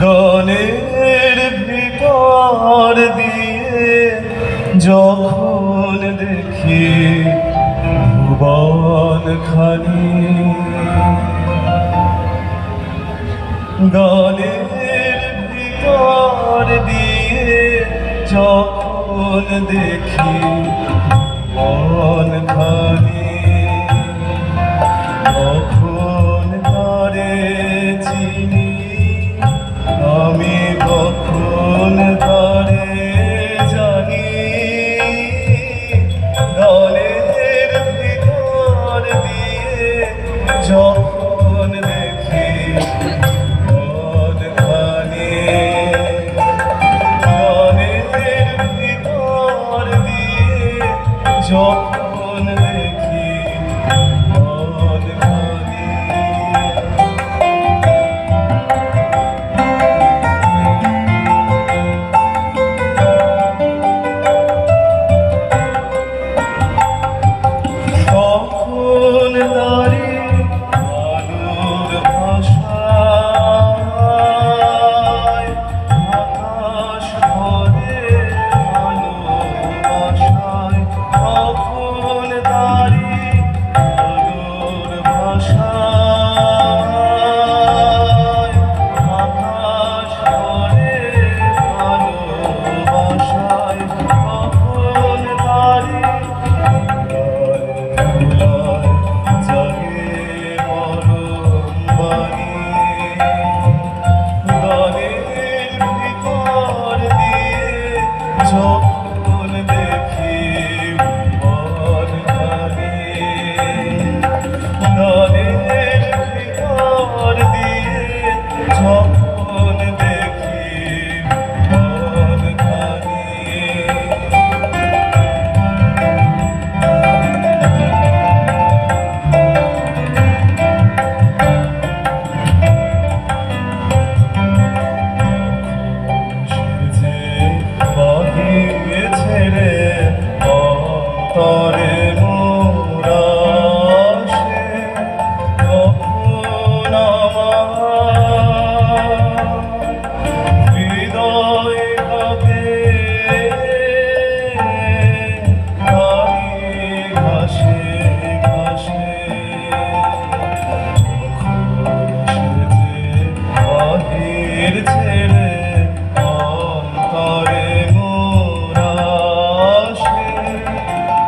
গানের ভিতর দিয়ে যখন দেখি ভুবন খানি, গানের ভিতর দিয়ে যখন দেখি ভুবন খানি, তখন তারে চিনি আমি, কখন তারে জানি। গানের ভিতর দিয়ে যখন দেখি ভুবন খানি, গানের ভিতর দিয়ে যখন দেখি ভুবন খানি। কখন তারে আলোর ভাষায় আকাশ ভরে ভালোবাসায়, কখন তারে আলোর ভাষায় আকাশ ভরে ভালোবাসায়, কখন তারে জাগে মরণ বাণী। গানের ভিতর দিয়ে যখন দেখি ভুবন খানি, গানের ভিতর দিয়ে যখন দেখি ভুবন খানি। ছেড়ে অন্তরে মোরা সে কখন আমার হৃদয় কাঁপে ঘাসে ঘাসে, বাহির ছেড়ে অন্তরে মোরা সে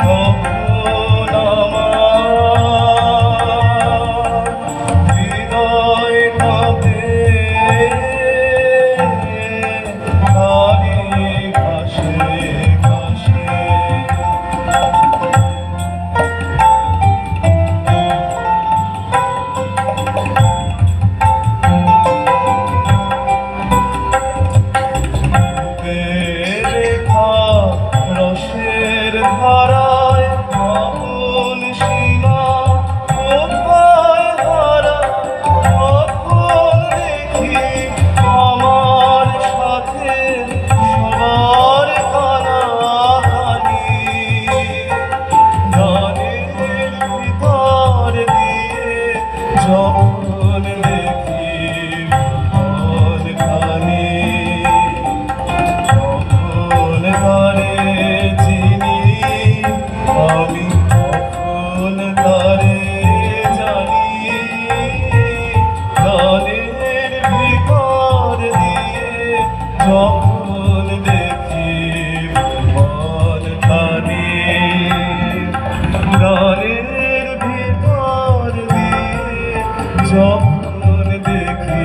কখন আমার হৃদয় কাঁপে ঘাসে ঘাসে। রেখা রসের ধারায় আপন সীমা কোথায় হারায়, কখন দেখি আমার সাথে সবার কানাকানি। গানের ভিতর দিয়ে যখন দেখি ভুবন খানি, কখন তারে চিনি আমি, কখন তারে জানি। গানের ভিতর দিয়ে যখন দেখি ভুবন খানি, গানের ভিতর দিয়ে যখন দেখি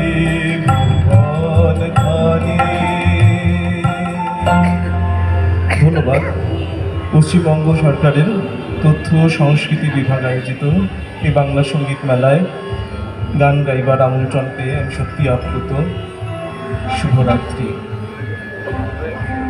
ভুবন খানি। ধন্যবাদ। পশ্চিমবঙ্গ সরকারের তথ্য ও সংস্কৃতি বিভাগ আয়োজিত এই বাংলা সঙ্গীত মেলায় গান গাইবার আমন্ত্রণ পেয়ে আমি সত্যি আপ্লুত। শুভরাত্রি।